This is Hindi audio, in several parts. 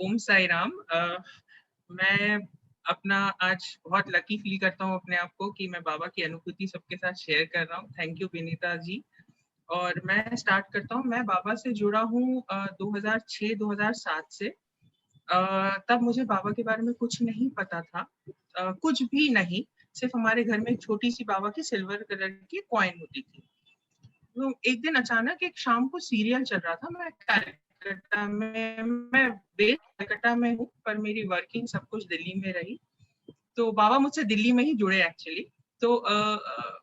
ओम साई राम। मैं अपना आज बहुत लकी फील करता हूँ अपने आप को कि मैं बाबा की अनुभूति सबके साथ शेयर कर रहा हूँ। Thank you Vinita ji. और मैं स्टार्ट करता हूँ। मैं बाबा से जुड़ा हूँ 2006-2007 से। तब मुझे बाबा के बारे में कुछ नहीं पता था, कुछ भी नहीं। सिर्फ हमारे घर में एक छोटी सी बाबा की सिल्वर कलर की कॉइन होती थी। तो एक दिन अचानक एक शाम को सीरियल चल रहा था। मैं बेस कलकत्ता में हूँ, पर मेरी वर्किंग सब कुछ दिल्ली में रही। तो बाबा मुझसे दिल्ली में ही जुड़े एक्चुअली। तो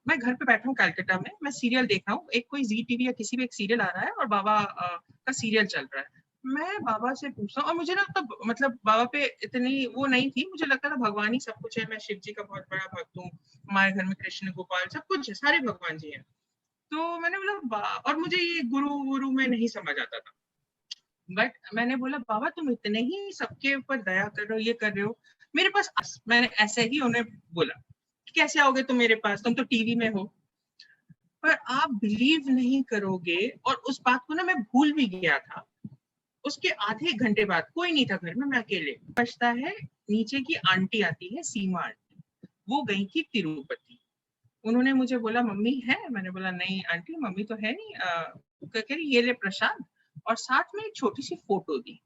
मैं घर पे बैठा हूँ कलकत्ता में, मैं सीरियल देख रहा हूँ। एक कोई जी टीवी या किसी भी एक सीरियल आ रहा है और बाबा का सीरियल चल रहा है। मैं बाबा से पूछा और मुझे ना तब मतलब बाबा पे इतनी वो नहीं थी। मुझे लगता था भगवान ही सब कुछ है। मैं शिव जी का बहुत बड़ा भक्त हूँ। हमारे घर में कृष्ण गोपाल सब कुछ है, सारे भगवान जी हैं। तो मैंने बोला और मुझे ये गुरु वुरु में नहीं समझ आता था। बट मैंने बोला बाबा तुम इतने ही सबके ऊपर दया कर रहे हो, ये कर रहे हो, मेरे पास। मैंने ऐसे ही उन्हें बोला कैसे आओगे तुम मेरे पास, तुम तो टीवी में हो। पर आप बिलीव नहीं करोगे, और उस बात को ना मैं भूल भी गया था। उसके आधे घंटे बाद कोई नहीं था घर में, मैं अकेले बचता है। नीचे की आंटी आती है, सीमा आंटी। वो गई थी तिरुपति। उन्होंने मुझे बोला मम्मी है? मैंने बोला नहीं आंटी, मम्मी तो है नहीं। कह रही ये ले प्रसाद, और साथ में एक छोटी सी फोटो दी।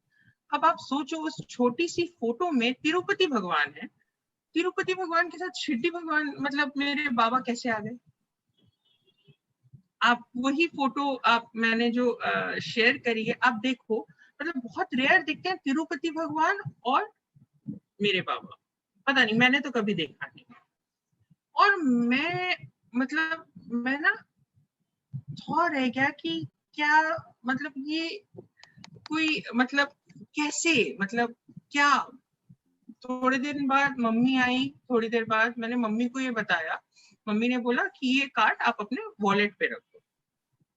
अब आप सोचो उस छोटी सी फोटो में तिरुपति भगवान है। तिरुपति भगवान के साथ शिरडी भगवान, मतलब मेरे बाबा कैसे आ गए? आप वही फोटो आप मैंने जो शेयर करी है, आप देखो। मतलब बहुत रेयर दिखते हैं तिरुपति भगवान और मेरे बाबा। पता नहीं, मैंने तो कभी देखा नहीं। और मैं मतलब मैं ना थॉ रह गया कि क्या, मतलब ये कोई मतलब कैसे, मतलब क्या? थोड़ी देर बाद मम्मी आई। थोड़ी देर बाद मैंने मम्मी को ये बताया। मम्मी ने बोला कि ये कार्ड आप अपने वॉलेट पे रखो।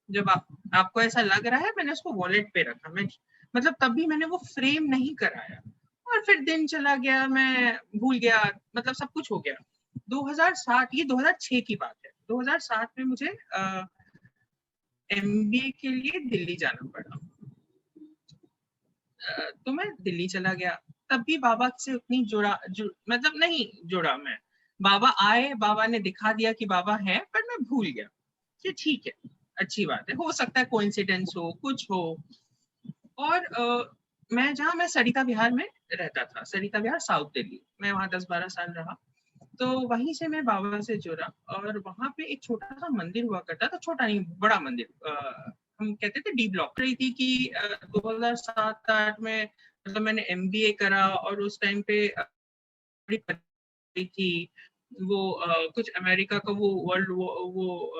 जब आपको ऐसा लग रहा है, मैंने उसको वॉलेट पे रखा। मैं मतलब तब भी मैंने वो फ्रेम नहीं कराया। और फिर दिन चला गया, मैं भूल गया, मतलब सब कुछ हो गया। 2007, ये 2006 की बात है। 2007 में मुझे एमबीए के लिए दिल्ली जाना पड़ा। तो मैं दिल्ली चला गया। तब भी बाबा से उतनी मतलब नहीं जुड़ा मैं। बाबा आए, बाबा ने दिखा दिया कि बाबा है, पर मैं भूल गया कि ठीक है, अच्छी बात है, हो सकता है कोइंसिडेंस हो, कुछ हो। और मैं सरिता विहार में रहता था। सरिता विहार साउथ दिल्ली, मैं वहाँ 10-12 साल रहा। तो वहीं से मैं बाबा से जुड़ा। और वहाँ पे एक छोटा सा मंदिर हुआ करता था, छोटा नहीं बड़ा मंदिर। हम कहते थे डी ब्लॉक। रही थी कि 2007-8 में मतलब मैंने एमबीए करा, और उस टाइम पे थी वो कुछ अमेरिका का वो वर्ल्ड वो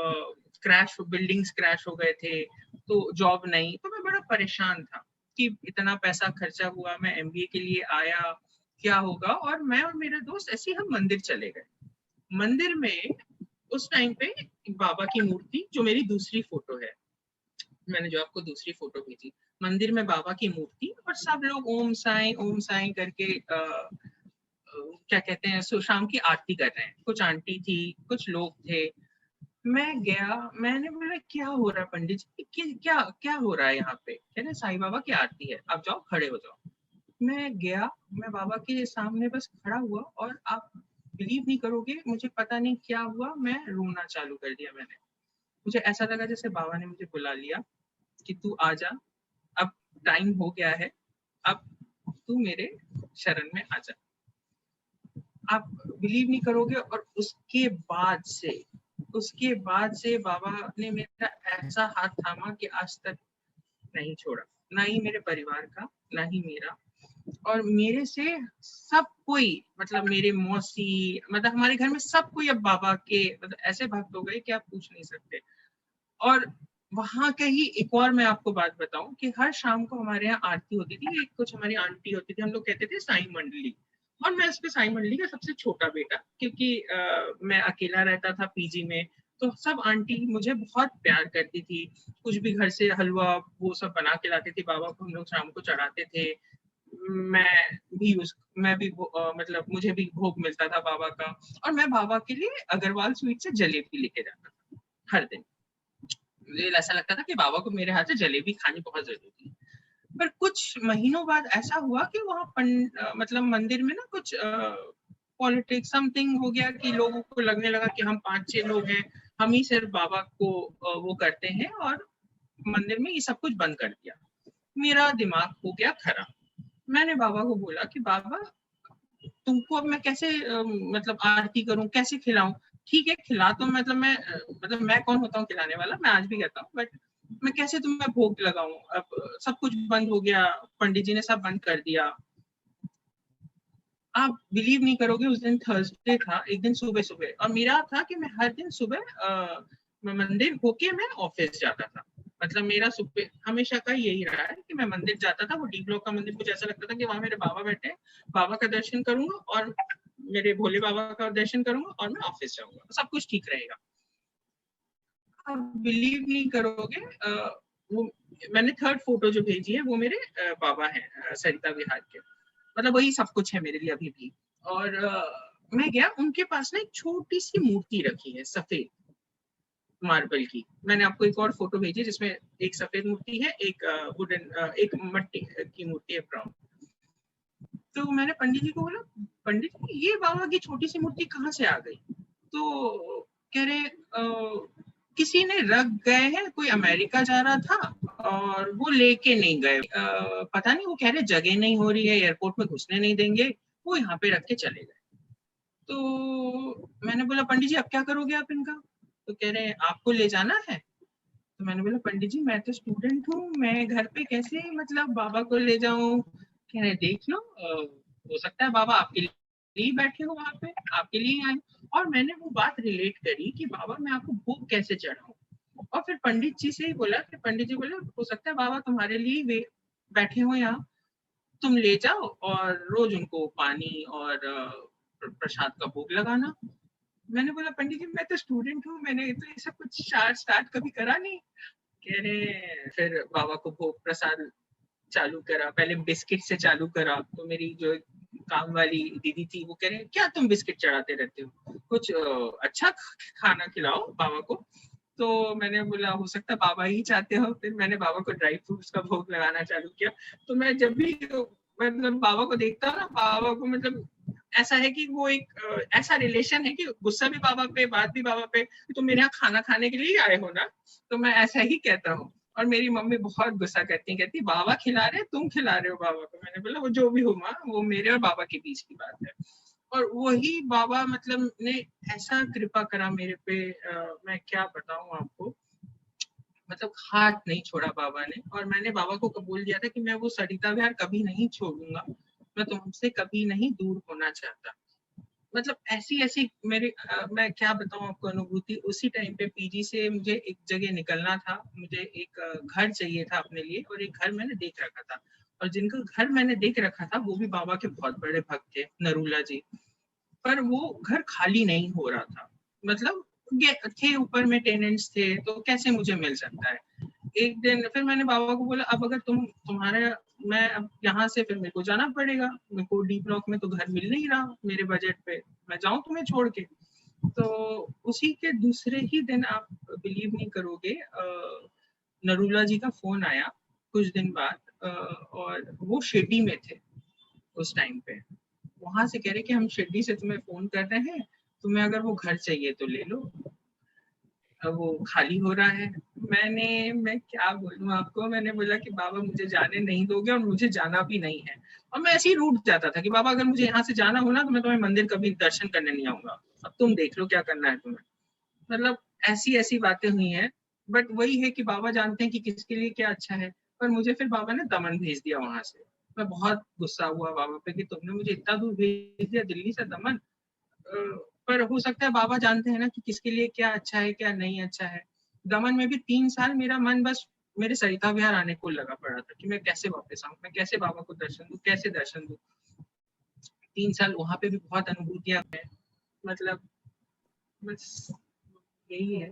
क्रैश, बिल्डिंग्स क्रैश हो गए थे। तो जॉब नहीं, तो मैं बड़ा परेशान था कि इतना पैसा खर्चा हुआ, मैं एमबीए के लिए आया, क्या होगा। और मैं और मेरा दोस्त ऐसे ही हम मंदिर चले गए। मंदिर में उस टाइम पे बाबा की मूर्ति, जो मेरी दूसरी फोटो है, मैंने जो आपको दूसरी फोटो भेजी, मंदिर में बाबा की मूर्ति, और सब लोग ओम साई करके क्या कहते हैं, शाम की आरती कर रहे हैं। कुछ आंटी थी, कुछ लोग थे। मैं गया, मैंने बोला क्या हो रहा है पंडित जी, क्या क्या हो रहा है यहाँ पे? कह रहे साईं बाबा की आरती है, आप जाओ खड़े हो जाओ। मैं गया, मैं बाबा के सामने बस खड़ा हुआ, और आप बिलीव नहीं करोगे, मुझे पता नहीं क्या हुआ, मैं रोना चालू कर दिया। मैंने मुझे ऐसा लगा जैसे बाबा ने मुझे बुला लिया कि तू आ जा, अब टाइम हो गया है, अब तू मेरे शरण में आ जा। आप बिलीव नहीं करोगे। और उसके बाद से बाबा ने मेरा ऐसा हाथ थामा कि आज तक नहीं छोड़ा। ना ही मेरे परिवार का, ना ही मेरा। और मेरे से सब कोई, मतलब मेरे मौसी, मतलब हमारे घर में सब कोई अब बाबा के मतलब ऐसे भक्त हो गए कि आप पूछ नहीं सकते। और वहां के ही एक और मैं आपको बात बताऊं कि हर शाम को हमारे यहाँ आरती होती थी। एक कुछ हमारी आंटी होती थी, हम लोग कहते थे साईं मंडली। और मैं उसके साईं मंडली का सबसे छोटा बेटा, क्योंकि मैं अकेला रहता था पीजी में। तो सब आंटी मुझे बहुत प्यार करती थी। कुछ भी घर से हलवा वो सब बना के लाती थी बाबा को, हम लोग शाम को चढ़ाते थे। मैं भी मतलब मुझे भी भोग मिलता था बाबा का। और मैं बाबा के लिए अग्रवाल स्वीट से जलेबी लेके जाता था हर दिन। मुझे ऐसा लगता था कि बाबा को मेरे हाथ से जलेबी खानी बहुत जरूरी है। पर कुछ महीनों बाद ऐसा हुआ कि वहाँ मतलब मंदिर में ना कुछ पॉलिटिक्स समथिंग हो गया कि लोगों को लगने लगा कि हम 5-6 लोग हैं, हम ही सिर्फ बाबा को वो करते हैं, और मंदिर में ये सब कुछ बंद कर दिया। मेरा दिमाग हो गया खराब। मैंने बाबा को बोला कि बाबा, तुमको अब मैं कैसे मतलब आरती करूं, कैसे खिलाऊं? ठीक है खिला, तो मतलब मैं कौन होता हूँ खिलाने वाला, मैं आज भी कहता हूँ, बट मैं कैसे तुम्हें भोग लगाऊं? अब सब कुछ बंद हो गया, पंडित जी ने सब बंद कर दिया। आप बिलीव नहीं करोगे, उस दिन थर्सडे था, एक दिन सुबह सुबह, और मेरा था कि मैं हर दिन सुबह मंदिर होके मैं ऑफिस जाता था। मतलब मेरा सुबह हमेशा का यही रहा है कि मैं मंदिर जाता था। वो डी ब्लॉक का मंदिर, मुझे ऐसा लगता था कि वहां मेरे बाबा बैठे हैं, बाबा का दर्शन करूंगा और मेरे भोले बाबा का दर्शन करूंगा और मैं ऑफिस जाऊंगा, सब कुछ ठीक रहेगा। आप बिलीव नहीं करोगे, वो मैंने थर्ड फोटो जो भेजी है वो मेरे बाबा हैं, सरिता विहार के। मतलब वही सब कुछ है मेरे लिए अभी भी। और मैं गया, उनके पास ना एक छोटी सी मूर्ति रखी है सफेद मार्बल की। मैंने आपको एक और फोटो भेजी जिसमें एक सफेद मूर्ति है, एक वुडन एक मट्टी की मूर्ति है, ब्राउन। तो मैंने पंडित जी को बोला, पंडित जी ये बाबा की छोटी सी मूर्ति कहाँ से आ गई? तो कह रहे किसी ने रख गए हैं, कोई अमेरिका जा रहा था और वो लेके नहीं गए, पता नहीं, वो कह रहे जगह नहीं हो रही है, एयरपोर्ट में घुसने नहीं देंगे, वो यहाँ पे रख के चले गए। तो मैंने बोला पंडित जी अब क्या करोगे आप इनका? तो कह रहे आपको ले जाना है? तो मैंने बोला पंडित जी मैं तो स्टूडेंट हूँ, मैं घर पे कैसे मतलब बाबा को ले जाऊं? कह रहे देख लो, हो सकता है बाबा आपके लिए ही बैठे हो वहां पे, आपके लिए ही आए। और मैंने वो बात रिलेट करी कि बाबा मैं आपको भोग कैसे चढ़ाऊं। और फिर पंडित जी से ही बोला कि पंडित जी बोले हो सकता है बाबा तुम्हारे लिए वे बैठे हो यहाँ, तुम ले जाओ और रोज उनको पानी और प्रसाद का भोग लगाना। मैंने बोला पंडित जी मैं तो स्टूडेंट हूँ, मैंने तो ये सब कुछ स्टार्ट कभी करा नहीं। कह रहे फिर बाबा को भोग प्रसाद चालू करा, पहले बिस्किट से चालू करा। तो मेरी जो काम वाली दीदी थी वो कह रहे क्या तुम बिस्किट चढ़ाते रहते हो, कुछ अच्छा खाना खिलाओ बाबा को। तो मैंने बोला हो सकता है बाबा ही चाहते हो। फिर मैंने बाबा को ड्राई फ्रूट्स का भोग लगाना चालू किया। तो मैं जब भी मतलब बाबा को देखता हूँ ना, बाबा को मतलब ऐसा है कि वो एक ऐसा रिलेशन है कि गुस्सा भी बाबा पे, बात भी बाबा पे, तो मेरे यहाँ खाना खाने के लिए आए हो ना। तो मैं ऐसा ही कहता हूँ। और मेरी मम्मी बहुत गुस्सा करती है, कहती बाबा खिला रहे तुम खिला रहे हो बाबा को। मैंने बोला वो जो भी हो माँ, वो मेरे और बाबा के बीच की बात है। और वही बाबा मतलब ने ऐसा कृपा करा मेरे पे, मैं क्या बताऊं आपको, मतलब हाथ नहीं छोड़ा बाबा ने। और मैंने बाबा को कबूल दिया था कि मैं वो सरिता विहार कभी नहीं छोड़ूंगा, मैं तुमसे कभी नहीं दूर होना चाहता। मतलब ऐसी ऐसी मेरी मैं क्या बताऊं आपको अनुभूति। उसी टाइम पे पीजी से मुझे एक जगह निकलना था, मुझे एक घर चाहिए था अपने लिए, और एक घर मैंने देख रखा था। और जिनका घर मैंने देख रखा था वो भी बाबा के बहुत बड़े भक्त थे, नरूला जी। पर वो घर खाली नहीं हो रहा था। मतलब थे ऊपर में टेनेंट्स थे, तो कैसे मुझे मिल सकता है? एक दिन फिर मैंने बाबा को बोला अब अगर तुम्हारे मैं अब यहाँ से फिर मेरे को जाना पड़ेगा, मेरे को डी ब्लॉक में तो घर मिल नहीं रहा मेरे बजट पे, मैं जाऊँ तुम्हें छोड़ के? तो उसी के दूसरे ही दिन, आप बिलीव नहीं करोगे, नरूला जी का फोन आया कुछ दिन बाद, और वो शिरडी में थे उस टाइम पे। वहां से कह रहे कि हम शिरडी से तुम्हें फोन कर रहे हैं, तुम्हें अगर वो घर चाहिए तो ले लो, वो खाली हो रहा है। मैं क्या बोलूं आपको, मैंने बोला कि बाबा मुझे जाने नहीं दोगे और मुझे जाना भी नहीं है। और मैं ऐसे ही रूठ जाता था कि बाबा अगर मुझे यहाँ से जाना हो ना तो मैं तुम्हें मंदिर कभी दर्शन करने नहीं आऊंगा, अब तुम देख लो क्या करना है तुम्हें। मतलब ऐसी ऐसी बातें हुई हैं। बट वही है कि बाबा जानते हैं कि किसके लिए क्या अच्छा है। पर मुझे फिर बाबा ने दमन भेज दिया वहां से। मैं बहुत गुस्सा हुआ बाबा पे कि तुमने मुझे इतना दूर भेज दिया दिल्ली से दमन। पर हो सकता है बाबा जानते हैं ना कि किसके लिए क्या अच्छा है क्या नहीं अच्छा है। दमन में भी 3 साल मेरा मन बस मेरे सरिता विहार आने को लगा पड़ा था कि मैं कैसे वापस आऊं, मैं कैसे बाबा को दर्शन दूं, कैसे दर्शन दूं। 3 साल वहां पे भी बहुत अनुभूतियां हैं। मतलब बस यही है।